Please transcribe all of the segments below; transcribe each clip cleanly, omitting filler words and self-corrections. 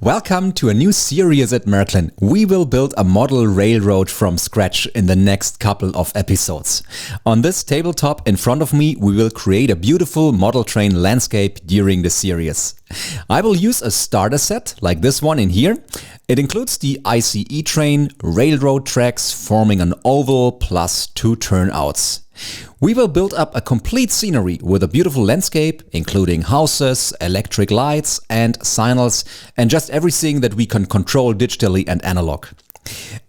Welcome to a new series at Märklin. We will build a model railroad from scratch in the next couple of episodes. On this tabletop in front of me, we will create a beautiful model train landscape during the series. I will use a starter set like this one in here. It includes the ICE train, railroad tracks forming an oval plus 2 turnouts. We will build up a complete scenery with a beautiful landscape, including houses, electric lights and signals, and just everything that we can control digitally and analog.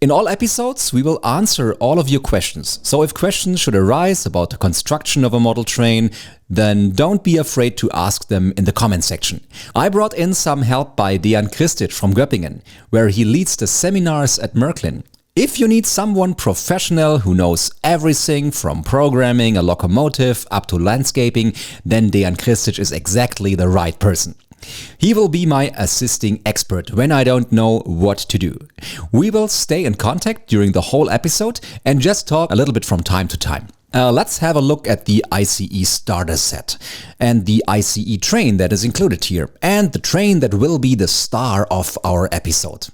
In all episodes, we will answer all of your questions. So if questions should arise about the construction of a model train, then don't be afraid to ask them in the comment section. I brought in some help by Dejan Kristic from Göppingen, where he leads the seminars at Märklin. If you need someone professional who knows everything from programming a locomotive up to landscaping, then Dejan Kristic is exactly the right person. He will be my assisting expert when I don't know what to do. We will stay in contact during the whole episode and just talk a little bit from time to time. Let's have a look at the ICE starter set and the ICE train that is included here and the train that will be the star of our episode.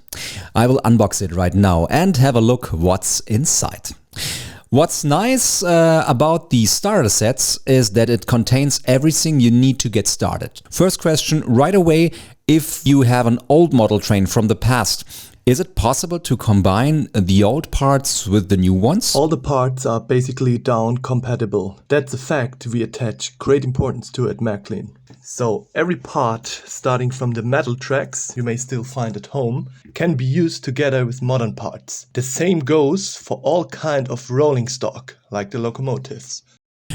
I will unbox it right now and have a look what's inside. What's nice about the starter sets is that it contains everything you need to get started. First question right away, if you have an old model train from the past, is it possible to combine the old parts with the new ones? All the parts are basically down compatible. That's a fact we attach great importance to at Märklin. So every part, starting from the metal tracks you may still find at home, can be used together with modern parts. The same goes for all kind of rolling stock, like the locomotives.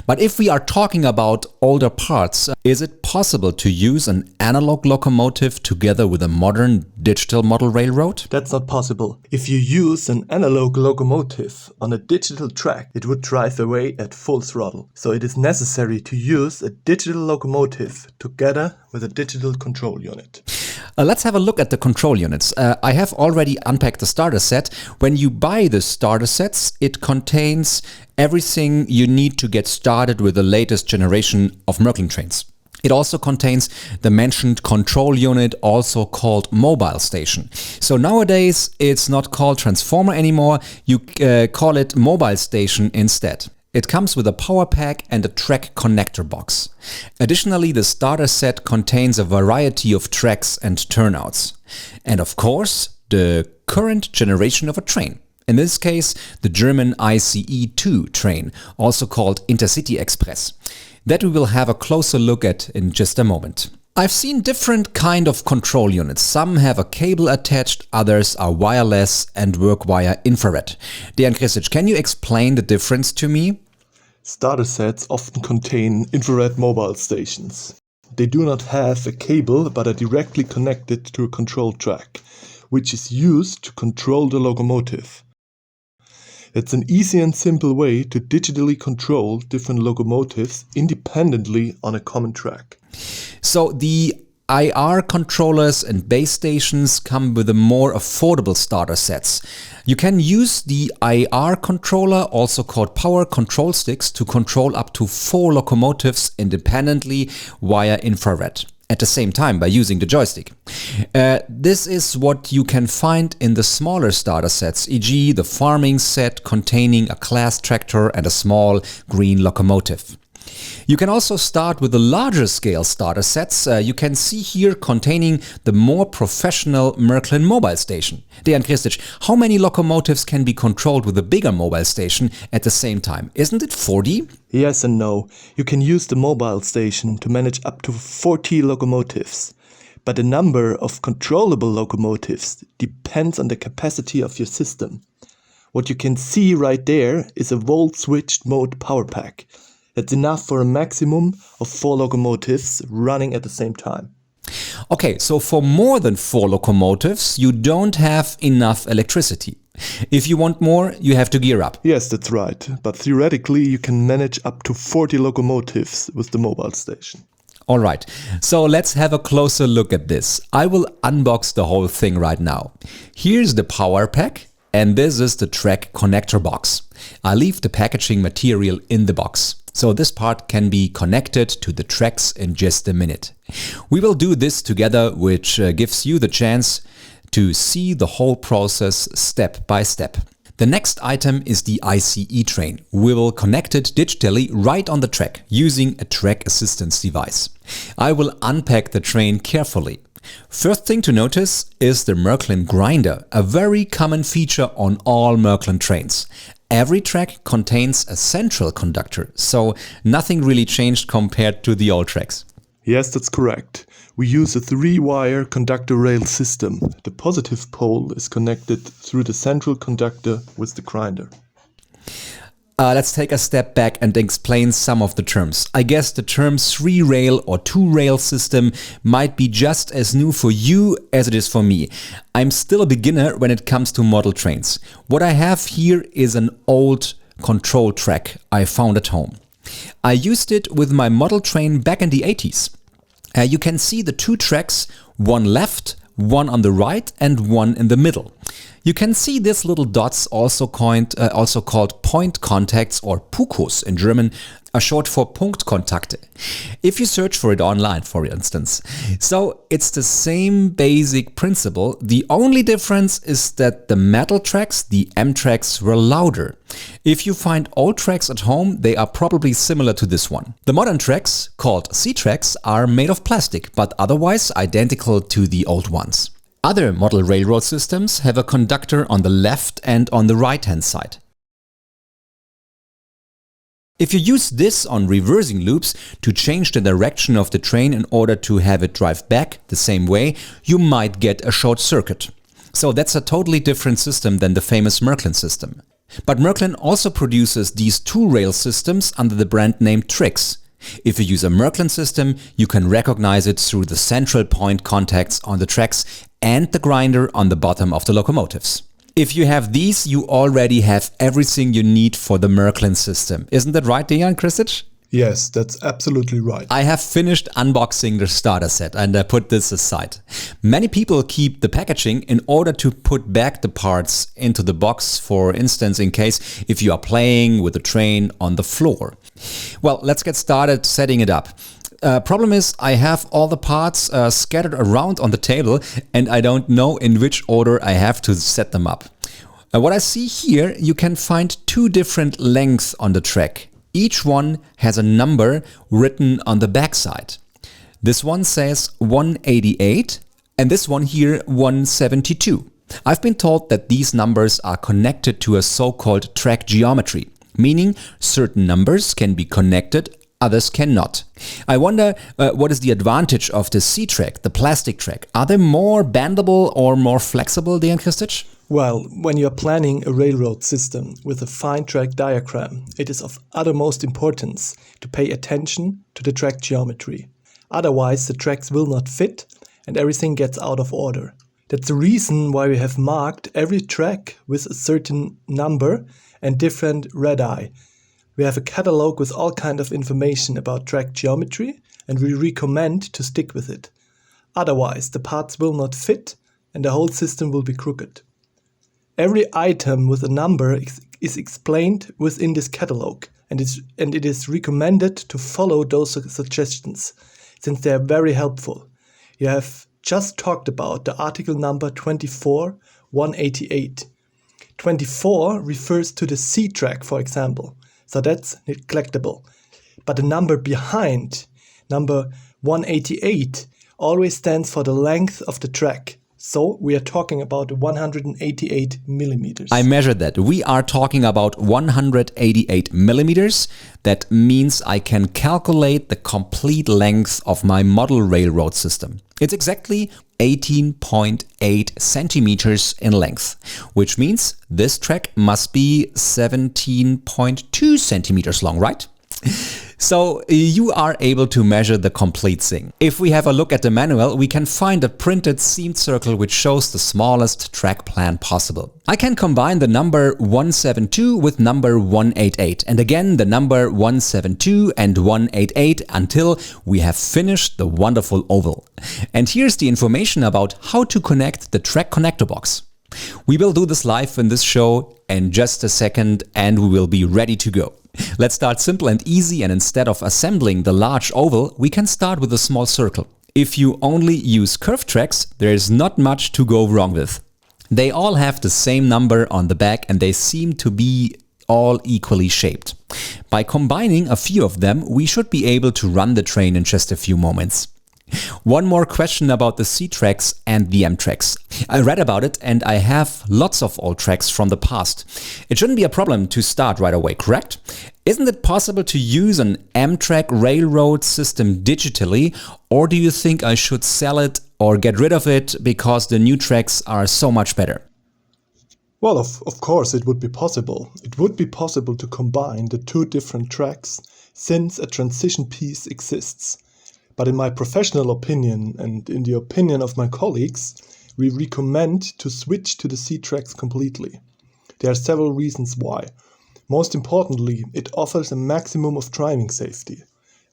But if we are talking about older parts, is it possible to use an analog locomotive together with a modern digital model railroad? That's not possible. If you use an analog locomotive on a digital track, it would drive away at full throttle. So it is necessary to use a digital locomotive together with a digital control unit. Let's have a look at the control units. I have already unpacked the starter set. When you buy the starter sets, it contains everything you need to get started with the latest generation of Märklin trains. It also contains the mentioned control unit, also called mobile station. So nowadays it's not called transformer anymore, you call it mobile station instead. It comes with a power pack and a track connector box. Additionally, the starter set contains a variety of tracks and turnouts. And of course, the current generation of a train. In this case, the German ICE2 train, also called Intercity Express. That we will have a closer look at in just a moment. I've seen different kind of control units. Some have a cable attached, others are wireless and work via infrared. Dejan Kristic, can you explain the difference to me? Starter sets often contain infrared mobile stations. They do not have a cable but are directly connected to a control track, which is used to control the locomotive. It's an easy and simple way to digitally control different locomotives independently on a common track. So the IR controllers and base stations come with the more affordable starter sets. You can use the IR controller, also called power control sticks, to control up to 4 locomotives independently via infrared. At the same time by using the joystick. This is what you can find in the smaller starter sets, e.g. the farming set containing a class tractor and a small green locomotive. You can also start with the larger scale starter sets you can see here containing the more professional Märklin mobile station. Dejan Kristic, how many locomotives can be controlled with a bigger mobile station at the same time? Isn't it 40? Yes and no. You can use the mobile station to manage up to 40 locomotives. But the number of controllable locomotives depends on the capacity of your system. What you can see right there is a volt-switched mode power pack. That's enough for a maximum of 4 locomotives running at the same time. Okay, so for more than 4 locomotives, you don't have enough electricity. If you want more, you have to gear up. Yes, that's right. But theoretically, you can manage up to 40 locomotives with the mobile station. Alright, so let's have a closer look at this. I will unbox the whole thing right now. Here's the power pack. And this is the track connector box. I leave the packaging material in the box, so this part can be connected to the tracks in just a minute. We will do this together, which gives you the chance to see the whole process step by step. The next item is the ICE train. We will connect it digitally right on the track using a track assistance device. I will unpack the train carefully. First thing to notice is the Märklin grinder, a very common feature on all Märklin trains. Every track contains a central conductor, so nothing really changed compared to the old tracks. Yes, that's correct. We use a 3-wire conductor rail system. The positive pole is connected through the central conductor with the grinder. Let's take a step back and explain some of the terms. I guess the term 3-rail or 2-rail system might be just as new for you as it is for me. I'm still a beginner when it comes to model trains. What I have here is an old control track I found at home. I used it with my model train back in the 80s. You can see the 2 tracks, one left, one on the right and one in the middle. You can see these little dots also called point contacts or Pukos in German, are short for Punktkontakte. If you search for it online, for instance. So it's the same basic principle. The only difference is that the metal tracks, the M tracks, were louder. If you find old tracks at home, they are probably similar to this one. The modern tracks, called C tracks, are made of plastic, but otherwise identical to the old ones. Other model railroad systems have a conductor on the left and on the right-hand side. If you use this on reversing loops to change the direction of the train in order to have it drive back the same way, you might get a short circuit. So that's a totally different system than the famous Märklin system. But Märklin also produces these 2-rail systems under the brand name Trix. If you use a Märklin system, you can recognize it through the central point contacts on the tracks and the grinder on the bottom of the locomotives. If you have these, you already have everything you need for the Märklin system. Isn't that right, Dejan Kristic? Yes, that's absolutely right. I have finished unboxing the starter set and I put this aside. Many people keep the packaging in order to put back the parts into the box, for instance, in case if you are playing with the train on the floor. Well, let's get started setting it up. Problem is I have all the parts scattered around on the table and I don't know in which order I have to set them up. What I see here, you can find 2 different lengths on the track. Each one has a number written on the backside. This one says 188 and this one here 172. I've been told that these numbers are connected to a so-called track geometry, meaning certain numbers can be connected, others cannot. I wonder what is the advantage of the C-track, the plastic track? Are they more bendable or more flexible, Dejan Kristic? Well, when you're planning a railroad system with a fine track diagram, it is of uttermost importance to pay attention to the track geometry. Otherwise, the tracks will not fit and everything gets out of order. That's the reason why we have marked every track with a certain number and different radii. We have a catalog with all kind of information about track geometry and we recommend to stick with it. Otherwise, the parts will not fit and the whole system will be crooked. Every item with a number is explained within this catalog and it is recommended to follow those suggestions since they are very helpful. You have just talked about the article number 24-188. 24 refers to the C track, for example. So that's neglectable. But the number behind, number 188, always stands for the length of the track. So we are talking about 188 millimeters. I measured that. We are talking about 188 millimeters. That means I can calculate the complete length of my model railroad system. It's exactly 18.8 centimeters in length, which means this track must be 17.2 centimeters long, right? So you are able to measure the complete thing. If we have a look at the manual, we can find a printed seamed circle which shows the smallest track plan possible. I can combine the number 172 with number 188 and again the number 172 and 188 until we have finished the wonderful oval. And here's the information about how to connect the track connector box. We will do this live in this show in just a second and we will be ready to go. Let's start simple and easy, and instead of assembling the large oval, we can start with a small circle. If you only use curved tracks, there is not much to go wrong with. They all have the same number on the back and they seem to be all equally shaped. By combining a few of them, we should be able to run the train in just a few moments. One more question about the C tracks and the M tracks. I read about it and I have lots of old tracks from the past. It shouldn't be a problem to start right away, correct? Isn't it possible to use an M track railroad system digitally, or do you think I should sell it or get rid of it because the new tracks are so much better? Well, of course it would be possible. It would be possible to combine the two different tracks since a transition piece exists. But in my professional opinion and in the opinion of my colleagues, we recommend to switch to the C tracks completely. There are several reasons why. Most importantly, it offers a maximum of driving safety.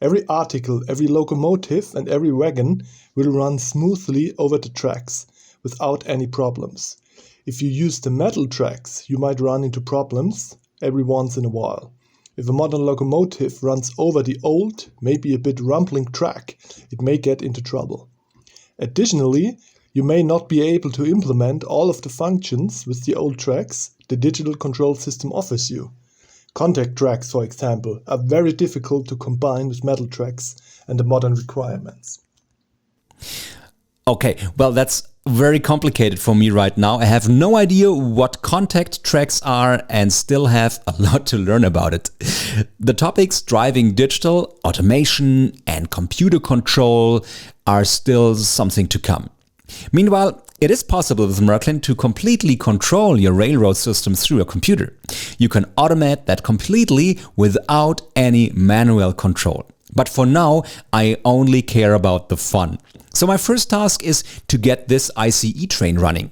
Every article, every locomotive and every wagon will run smoothly over the tracks without any problems. If you use the metal tracks, you might run into problems every once in a while. If a modern locomotive runs over the old, maybe a bit rumbling track, it may get into trouble. Additionally, you may not be able to implement all of the functions with the old tracks the digital control system offers you. Contact tracks, for example, are very difficult to combine with metal tracks and the modern requirements. Okay, well, that's very complicated for me right now. I have no idea what contact tracks are and still have a lot to learn about it. The topics driving digital, automation and computer control are still something to come. Meanwhile, it is possible with Märklin to completely control your railroad system through a computer. You can automate that completely without any manual control. But for now, I only care about the fun. So my first task is to get this ICE train running.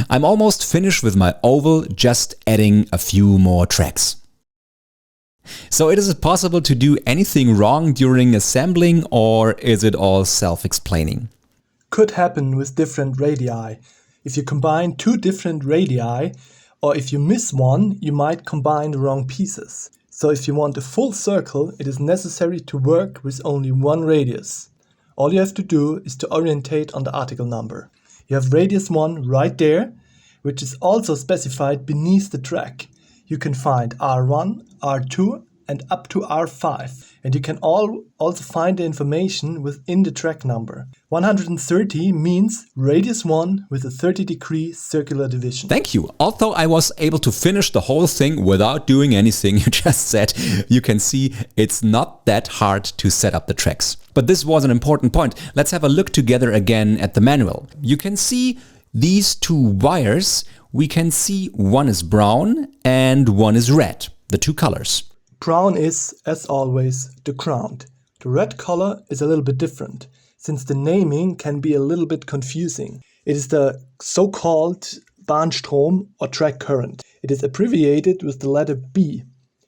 I'm almost finished with my oval, just adding a few more tracks. So is it possible to do anything wrong during assembling, or is it all self-explaining? Could happen with different radii. If you combine two different radii, or if you miss one, you might combine the wrong pieces. So if you want a full circle, it is necessary to work with only one radius. All you have to do is to orientate on the article number. You have radius 1 right there, which is also specified beneath the track. You can find R1, R2 and up to R5. And you can also find the information within the track number. 130 means radius 1 with a 30-degree circular division. Thank you. Although I was able to finish the whole thing without doing anything you just said, you can see it's not that hard to set up the tracks. But this was an important point. Let's have a look together again at the manual. You can see these two wires. We can see one is brown and one is red, the two colors. Brown is, as always, the ground. The red color is a little bit different, since the naming can be a little bit confusing. It is the so-called Bahnstrom or track current. It is abbreviated with the letter B.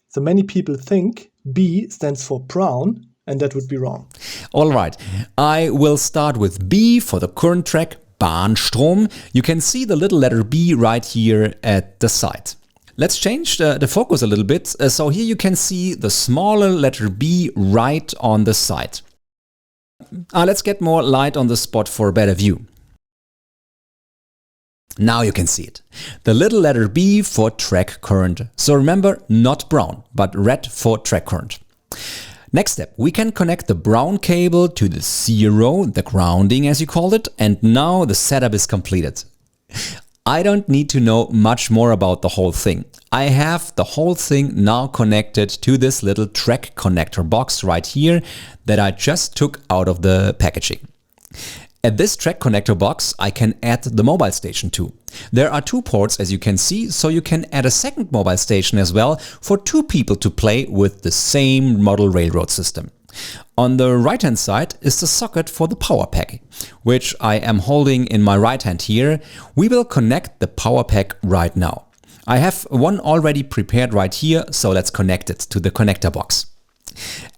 So many people think B stands for brown, and that would be wrong. All right, I will start with B for the current track, Bahnstrom. You can see the little letter B right here at the side. Let's change the focus a little bit. So here you can see the smaller letter B right on the side. Let's get more light on the spot for a better view. Now you can see it. The little letter B for track current. So remember, not brown, but red for track current. Next step, we can connect the brown cable to the zero, the grounding as you called it, and now the setup is completed. I don't need to know much more about the whole thing. I have the whole thing now connected to this little track connector box right here that I just took out of the packaging. At this track connector box I can add the mobile station too. There are two ports as you can see, so you can add a second mobile station as well for two people to play with the same model railroad system. On the right hand side is the socket for the power pack, which I am holding in my right hand here. We will connect the power pack right now. I have one already prepared right here, so let's connect it to the connector box.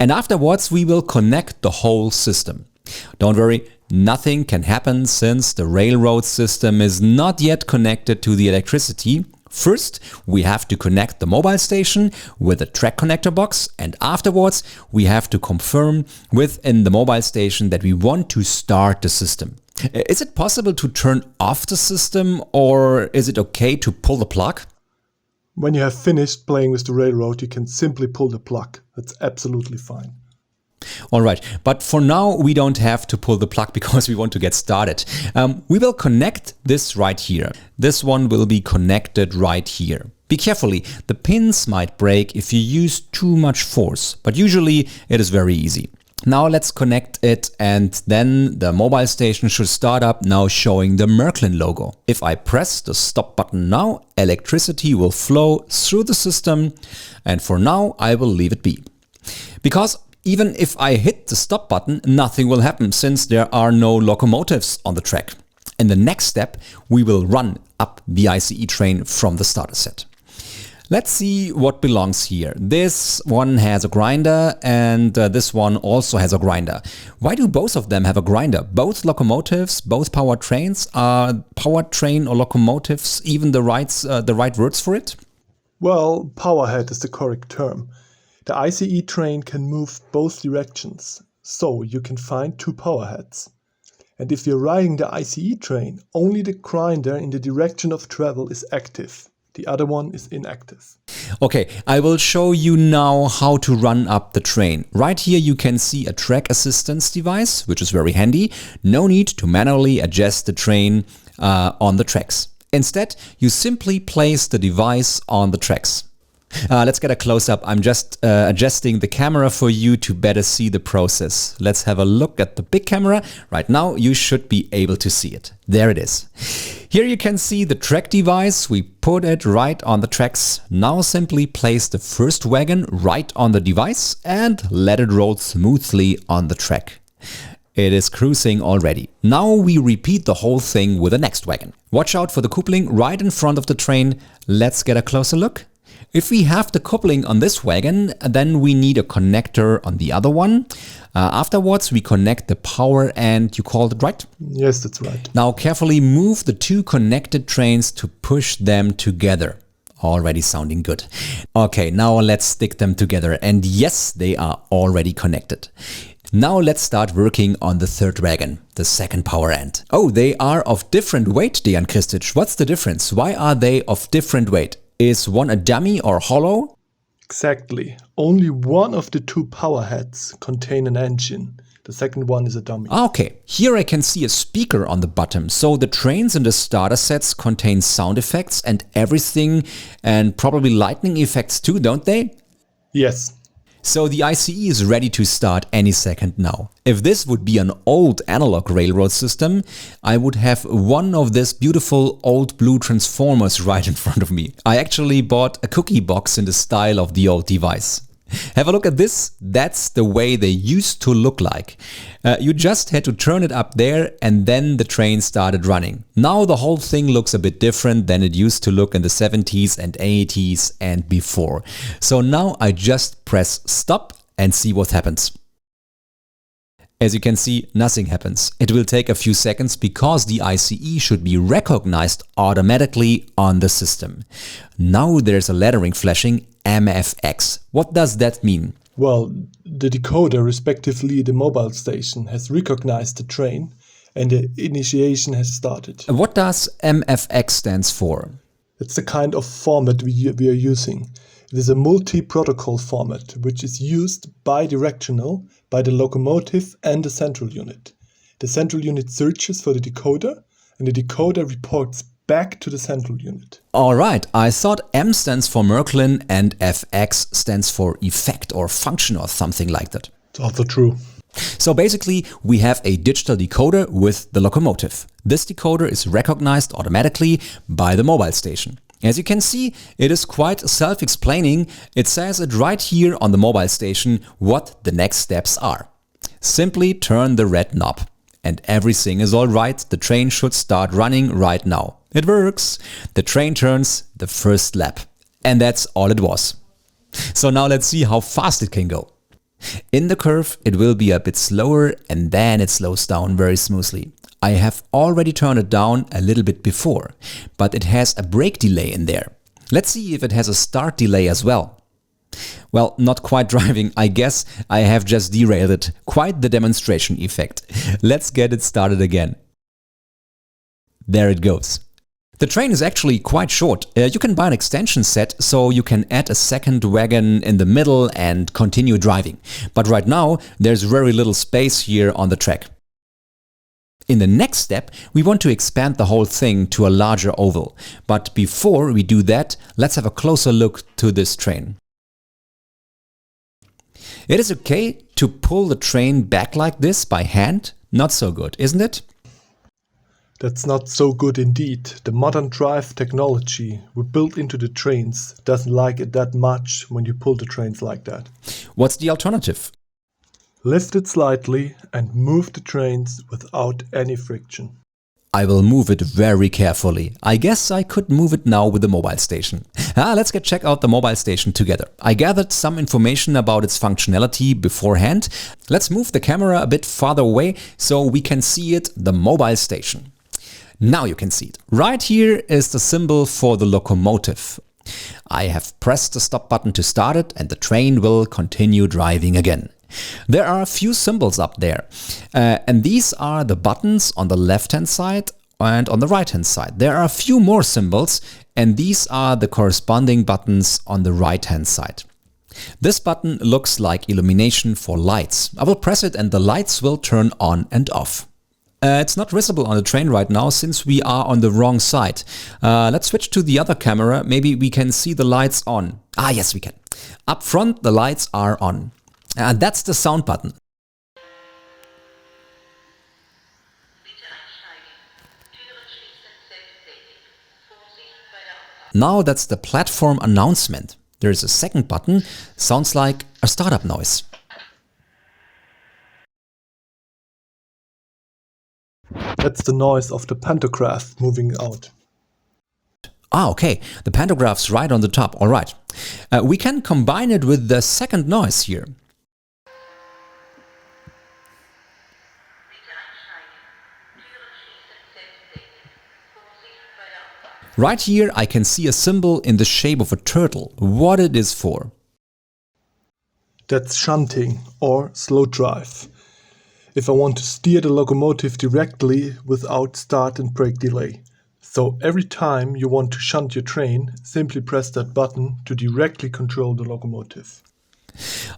And afterwards we will connect the whole system. Don't worry, nothing can happen since the railroad system is not yet connected to the electricity. First, we have to connect the mobile station with a track connector box, and afterwards we have to confirm within the mobile station that we want to start the system. Is it possible to turn off the system, or is it okay to pull the plug? When you have finished playing with the railroad, you can simply pull the plug. That's absolutely fine. Alright, but for now we don't have to pull the plug because we want to get started. We will connect this right here. This one will be connected right here. Be carefully, the pins might break if you use too much force, but usually it is very easy. Now let's connect it, and then the mobile station should start up, now showing the Märklin logo. If I press the stop button now, electricity will flow through the system, and for now I will leave it be. Because even if I hit the stop button, nothing will happen since there are no locomotives on the track. In the next step, we will run up the ICE train from the starter set. Let's see what belongs here. This one has a grinder, and this one also has a grinder. Why do both of them have a grinder? Both locomotives, both powertrains. Are powertrain or locomotives even the right words for it? Well, powerhead is the correct term. The ICE train can move both directions, so you can find two powerheads. And if you're riding the ICE train, only the grinder in the direction of travel is active. The other one is inactive. Okay, I will show you now how to run up the train. Right here you can see a track assistance device, which is very handy. No need to manually adjust the train on the tracks. Instead, you simply place the device on the tracks. Let's get a close-up. I'm just adjusting the camera for you to better see the process. Let's have a look at the big camera. Right now you should be able to see it. There it is. Here you can see the track device. We put it right on the tracks. Now simply place the first wagon right on the device and let it roll smoothly on the track. It is cruising already. Now we repeat the whole thing with the next wagon. Watch out for the coupling right in front of the train. Let's get a closer look. If we have the coupling on this wagon, then we need a connector on the other one. Afterwards, we connect the power and you called it right? Yes, that's right. Now carefully move the two connected trains to push them together. Already sounding good. Okay, now let's stick them together. And yes, they are already connected. Now let's start working on the third wagon, the second power end. Oh, they are of different weight, Dejan Kristic. What's the difference? Why are they of different weight? Is one a dummy or hollow? Exactly. Only one of the two power heads contain an engine. The second one is a dummy. Okay, here I can see a speaker on the bottom. So the trains in the starter sets contain sound effects and everything, and probably lightning effects too, don't they? Yes. So the ICE is ready to start any second now. If this would be an old analog railroad system, I would have one of these beautiful old blue transformers right in front of me. I actually bought a cookie box in the style of the old device. Have a look at this. That's the way they used to look like. You just had to turn it up there and then the train started running. Now the whole thing looks a bit different than it used to look in the 70s and 80s and before. So now I just press stop and see what happens. As you can see, nothing happens. It will take a few seconds because the ICE should be recognized automatically on the system. Now there's a lettering flashing MFX. What does that mean? Well, the decoder, respectively the mobile station, has recognized the train and the initiation has started. What does MFX stands for? It's the kind of format we are using. It is a multi-protocol format which is used bidirectional by the locomotive and the central unit. The central unit searches for the decoder and the decoder reports back to the central unit. Alright, I thought M stands for Märklin and FX stands for effect or function or something like that. It's also true. So basically we have a digital decoder with the locomotive. This decoder is recognized automatically by the mobile station. As you can see, it is quite self-explaining. It says it right here on the mobile station what the next steps are. Simply turn the red knob and everything is alright. The train should start running right now. It works. The train turns the first lap. And that's all it was. So now let's see how fast it can go. In the curve, it will be a bit slower and then it slows down very smoothly. I have already turned it down a little bit before, but it has a brake delay in there. Let's see if it has a start delay as well. Well, not quite driving, I guess I have just derailed it. Quite the demonstration effect. Let's get it started again. There it goes. The train is actually quite short. You can buy an extension set so you can add a second wagon in the middle and continue driving. But right now there's very little space here on the track. In the next step, we want to expand the whole thing to a larger oval. But before we do that, let's have a closer look to this train. It is okay to pull the train back like this by hand. Not so good, isn't it? That's not so good indeed. The modern drive technology we built into the trains doesn't like it that much when you pull the trains like that. What's the alternative? Lift it slightly and move the trains without any friction. I will move it very carefully. I guess I could move it now with the mobile station. Let's check out the mobile station together. I gathered some information about its functionality beforehand. Let's move the camera a bit farther away so we can see it, the mobile station. Now you can see it. Right here is the symbol for the locomotive. I have pressed the stop button to start it and the train will continue driving again. There are a few symbols up there and these are the buttons on the left hand side and on the right hand side. There are a few more symbols and these are the corresponding buttons on the right hand side. This button looks like illumination for lights. I will press it and the lights will turn on and off. It's not visible on the train right now since we are on the wrong side. Let's switch to the other camera. Maybe we can see the lights on. Yes, we can. Up front, the lights are on. That's the sound button. Now that's the platform announcement. There is a second button. Sounds like a startup noise. That's the noise of the pantograph moving out. Okay, the pantograph's right on the top, alright. We can combine it with the second noise here. Right here I can see a symbol in the shape of a turtle. What it is for? That's shunting or slow drive. If I want to steer the locomotive directly without start and brake delay. So every time you want to shunt your train, simply press that button to directly control the locomotive.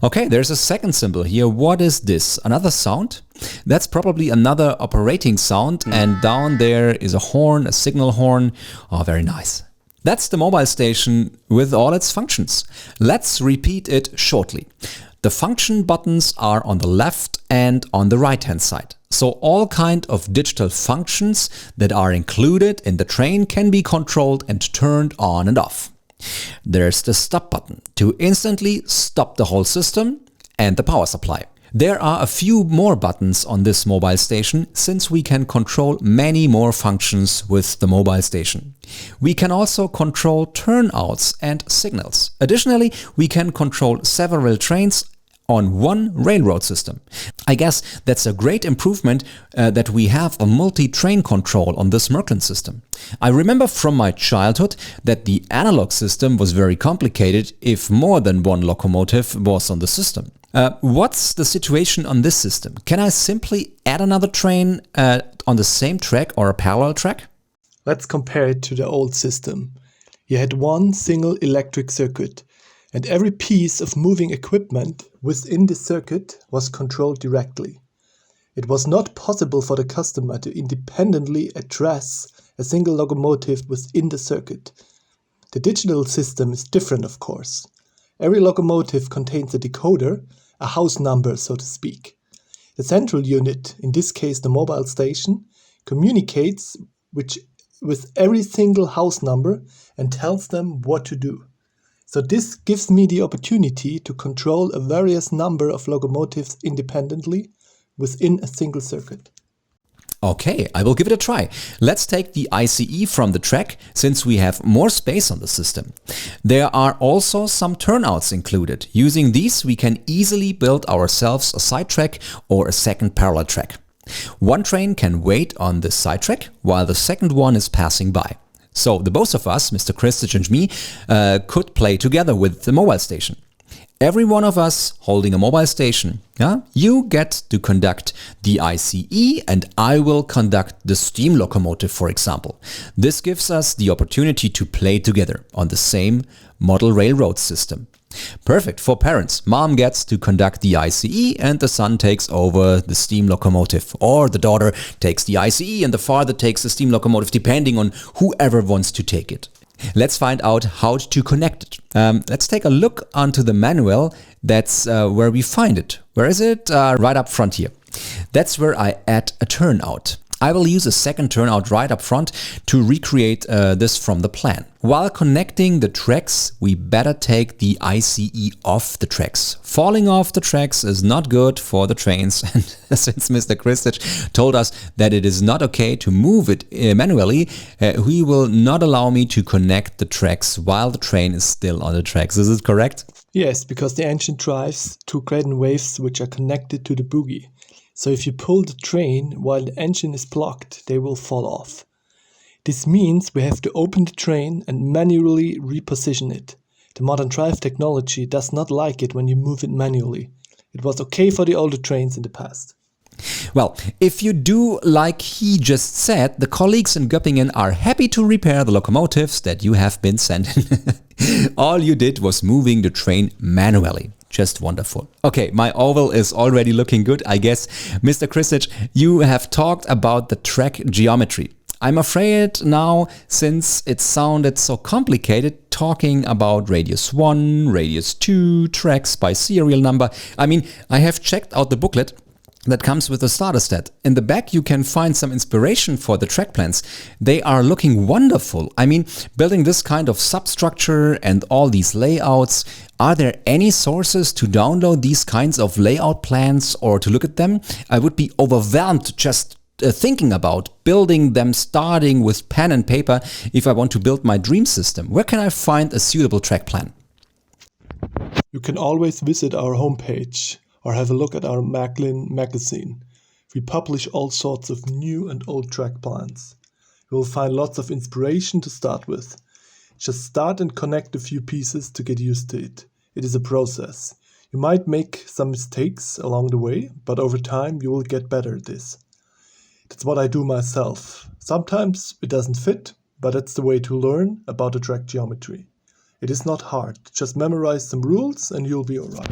Okay, there's a second symbol here. What is this? Another sound? That's probably another operating sound and down there is a horn, a signal horn. Oh, very nice. That's the mobile station with all its functions. Let's repeat it shortly. The function buttons are on the left and on the right hand side. So all kind of digital functions that are included in the train can be controlled and turned on and off. There's the stop button to instantly stop the whole system and the power supply. There are a few more buttons on this mobile station since we can control many more functions with the mobile station. We can also control turnouts and signals. Additionally, we can control several trains on one railroad system. I guess that's a great improvement that we have a multi-train control on this Märklin system. I remember from my childhood that the analog system was very complicated if more than one locomotive was on the system. What's the situation on this system? Can I simply add another train on the same track or a parallel track? Let's compare it to the old system. You had one single electric circuit, and every piece of moving equipment within the circuit was controlled directly. It was not possible for the customer to independently address a single locomotive within the circuit. The digital system is different, of course. Every locomotive contains a decoder, a house number, so to speak. The central unit, in this case the mobile station, communicates with every single house number and tells them what to do. So this gives me the opportunity to control a various number of locomotives independently within a single circuit. Okay, I will give it a try. Let's take the ICE from the track, since we have more space on the system. There are also some turnouts included. Using these, we can easily build ourselves a side track or a second parallel track. One train can wait on this side track, while the second one is passing by. So the both of us, Mr. Kristic and me, could play together with the mobile station. Every one of us holding a mobile station, you get to conduct the ICE and I will conduct the steam locomotive, for example. This gives us the opportunity to play together on the same model railroad system. Perfect for parents. Mom gets to conduct the ICE and the son takes over the steam locomotive. Or the daughter takes the ICE and the father takes the steam locomotive, depending on whoever wants to take it. Let's find out how to connect it. Let's take a look onto the manual. That's where we find it. Where is it? Right up front here. That's where I add a turnout. I will use a second turnout right up front to recreate this from the plan. While connecting the tracks, we better take the ICE off the tracks. Falling off the tracks is not good for the trains, and since Mr. Kristic told us that it is not okay to move it manually, he will not allow me to connect the tracks while the train is still on the tracks. Is it correct? Yes, because the engine drives two Graden waves which are connected to the bogie. So if you pull the train while the engine is blocked, they will fall off. This means we have to open the train and manually reposition it. The modern drive technology does not like it when you move it manually. It was okay for the older trains in the past. Well, if you do like he just said, the colleagues in Göppingen are happy to repair the locomotives that you have been sent. All you did was moving the train manually. Just wonderful. Okay, my oval is already looking good, I guess. Mr. Kristic, you have talked about the track geometry. I'm afraid now, since it sounded so complicated, talking about radius 1, radius 2, tracks by serial number. I mean, I have checked out the booklet that comes with the starter set. In the back you can find some inspiration for the track plans. They are looking wonderful. I mean, building this kind of substructure and all these layouts. Are there any sources to download these kinds of layout plans or to look at them? I would be overwhelmed just thinking about building them, starting with pen and paper if I want to build my dream system. Where can I find a suitable track plan? You can always visit our homepage or have a look at our Märklin magazine. We publish all sorts of new and old track plans. You will find lots of inspiration to start with. Just start and connect a few pieces to get used to it. It is a process. You might make some mistakes along the way, but over time you will get better at this. That's what I do myself. Sometimes it doesn't fit, but that's the way to learn about the track geometry. It is not hard. Just memorize some rules and you'll be alright.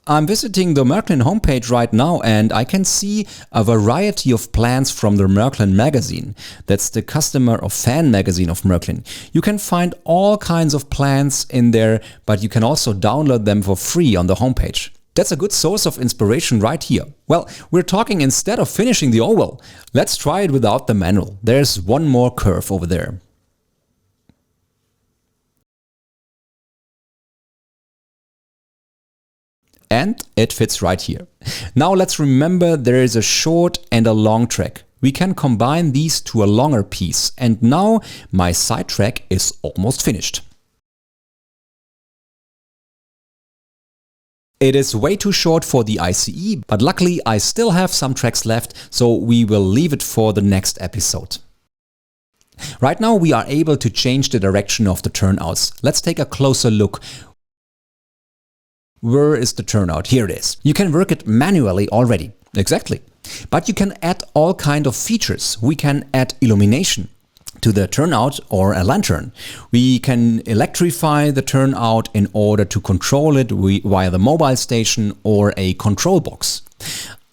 I'm visiting the Märklin homepage right now and I can see a variety of plans from the Märklin magazine. That's the customer or fan magazine of Märklin. You can find all kinds of plans in there, but you can also download them for free on the homepage. That's a good source of inspiration right here. Well, we're talking instead of finishing the oval. Let's try it without the manual. There's one more curve over there. And it fits right here. Now let's remember there is a short and a long track. We can combine these to a longer piece, and now my side track is almost finished. It is way too short for the ICE, but luckily I still have some tracks left, so we will leave it for the next episode. Right now we are able to change the direction of the turnouts. Let's take a closer look. Where is the turnout? Here it is. You can work it manually already. Exactly. But you can add all kind of features. We can add illumination to the turnout or a lantern. We can electrify the turnout in order to control it via the mobile station or a control box.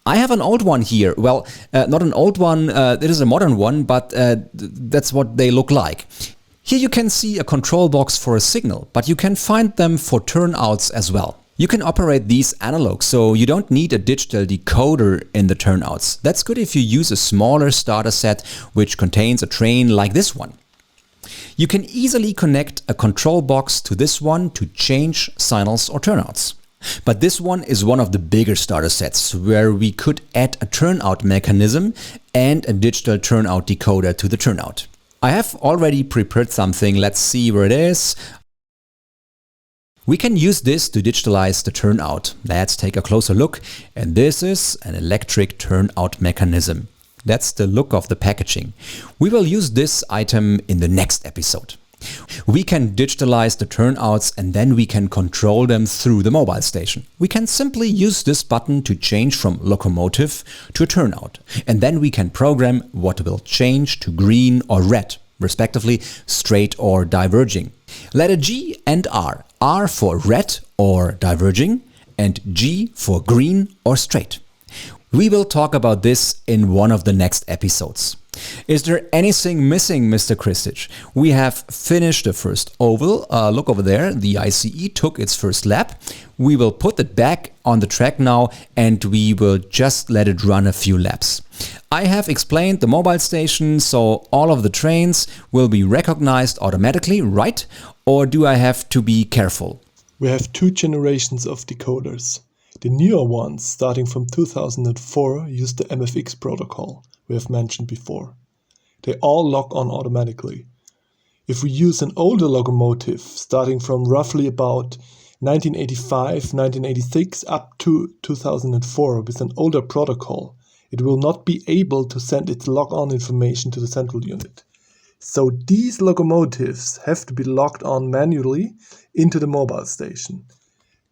I have an old one here. Well, not an old one, it is a modern one, but that's what they look like. Here you can see a control box for a signal, but you can find them for turnouts as well. You can operate these analog, so you don't need a digital decoder in the turnouts. That's good if you use a smaller starter set which contains a train like this one. You can easily connect a control box to this one to change signals or turnouts. But this one is one of the bigger starter sets where we could add a turnout mechanism and a digital turnout decoder to the turnout. I have already prepared something. Let's see where it is. We can use this to digitalize the turnout. Let's take a closer look. And this is an electric turnout mechanism. That's the look of the packaging. We will use this item in the next episode. We can digitalize the turnouts and then we can control them through the mobile station. We can simply use this button to change from locomotive to turnout. And then we can program what will change to green or red, respectively straight or diverging. Letter G and R. R for red or diverging and G for green or straight. We will talk about this in one of the next episodes. Is there anything missing, Mr. Kristich? We have finished the first oval. Look over there, the ICE took its first lap. We will put it back on the track now and we will just let it run a few laps. I have explained the mobile station, so all of the trains will be recognized automatically, right? Or do I have to be careful? We have two generations of decoders. The newer ones, starting from 2004, use the MFX protocol we have mentioned before. They all lock on automatically. If we use an older locomotive, starting from roughly about 1985, 1986 up to 2004 with an older protocol, it will not be able to send its lock-on information to the central unit. So these locomotives have to be locked on manually into the mobile station.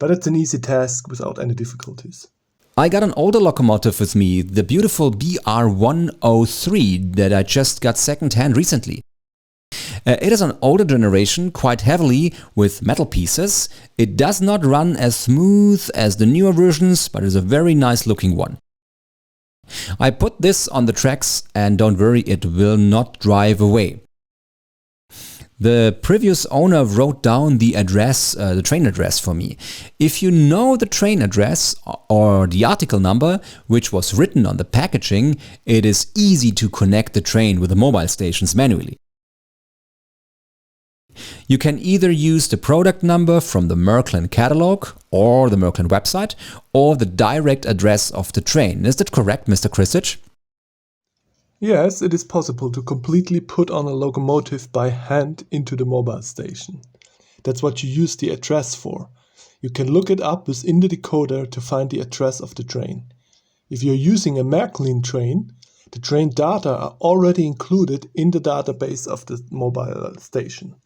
But it's an easy task without any difficulties. I got an older locomotive with me, the beautiful BR103 that I just got second-hand recently. It is an older generation, quite heavily with metal pieces. It does not run as smooth as the newer versions, but is a very nice looking one. I put this on the tracks and don't worry, it will not drive away. The previous owner wrote down the address, the train address for me. If you know the train address or the article number, which was written on the packaging, it is easy to connect the train with the mobile stations manually. You can either use the product number from the Märklin catalog or the Märklin website or the direct address of the train. Is that correct, Mr. Kristich? Yes, it is possible to completely put on a locomotive by hand into the mobile station. That's what you use the address for. You can look it up within the decoder to find the address of the train. If you're using a Märklin train, the train data are already included in the database of the mobile station.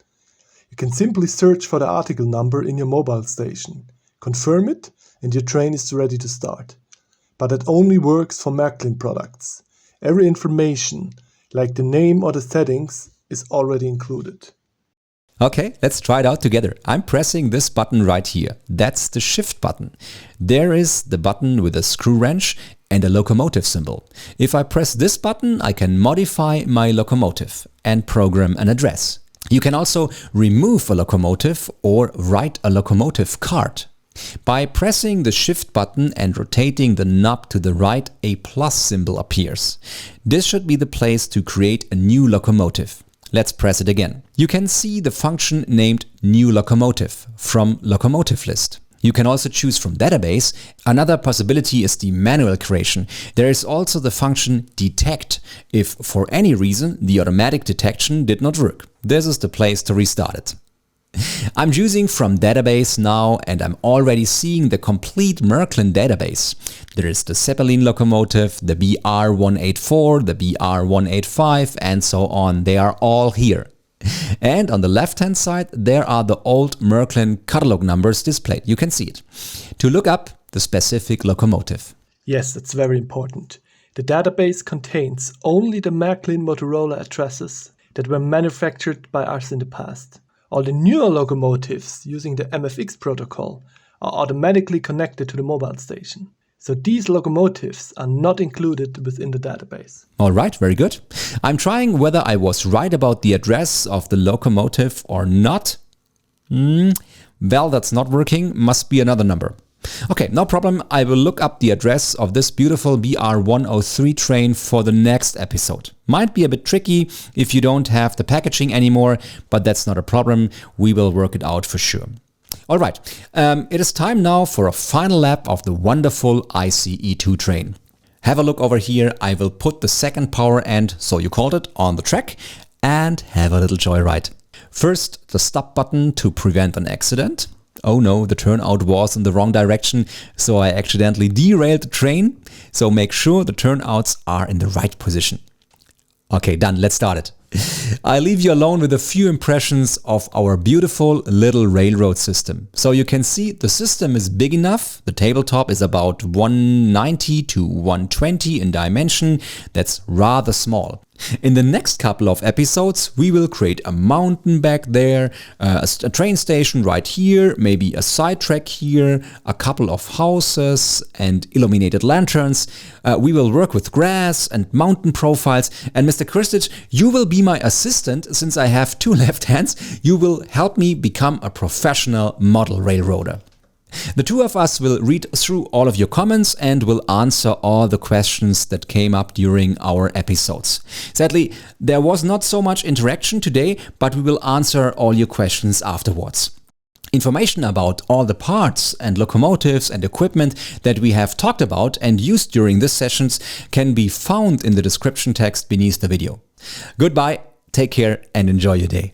You can simply search for the article number in your mobile station, confirm it, and your train is ready to start. But it only works for Märklin products. Every information, like the name or the settings, is already included. Okay, let's try it out together. I'm pressing this button right here. That's the shift button. There is the button with a screw wrench and a locomotive symbol. If I press this button, I can modify my locomotive and program an address. You can also remove a locomotive or write a locomotive card. By pressing the shift button and rotating the knob to the right, a plus symbol appears. This should be the place to create a new locomotive. Let's press it again. You can see the function named New Locomotive from Locomotive List. You can also choose from database. Another possibility is the manual creation. There is also the function Detect if for any reason the automatic detection did not work. This is the place to restart it. I'm choosing from database now and I'm already seeing the complete Märklin database. There is the Zeppelin locomotive, the BR184, the BR185 and so on. They are all here. And on the left hand side there are the old Märklin catalog numbers displayed. You can see it. To look up the specific locomotive. Yes, that's very important. The database contains only the Märklin Motorola addresses that were manufactured by us in the past. All the newer locomotives using the MFX protocol are automatically connected to the mobile station. So these locomotives are not included within the database. Alright, very good. I'm trying whether I was right about the address of the locomotive or not. Well, that's not working. Must be another number. Okay, no problem. I will look up the address of this beautiful BR103 train for the next episode. Might be a bit tricky if you don't have the packaging anymore, but that's not a problem. We will work it out for sure. Alright, it is time now for a final lap of the wonderful ICE2 train. Have a look over here, I will put the second power end, so you called it, on the track and have a little joyride. First, the stop button to prevent an accident. Oh no, the turnout was in the wrong direction, so I accidentally derailed the train. So make sure the turnouts are in the right position. Okay, done, let's start it. I leave you alone with a few impressions of our beautiful little railroad system. So you can see the system is big enough. The tabletop is about 190 to 120 in dimension. That's rather small. In the next couple of episodes, we will create a mountain back there, a train station right here, maybe a side track here, a couple of houses and illuminated lanterns. We will work with grass and mountain profiles. And Mr. Kristic, you will be my assistant since I have two left hands. You will help me become a professional model railroader. The two of us will read through all of your comments and will answer all the questions that came up during our episodes. Sadly, there was not so much interaction today, but we will answer all your questions afterwards. Information about all the parts and locomotives and equipment that we have talked about and used during these sessions can be found in the description text beneath the video. Goodbye, take care and enjoy your day.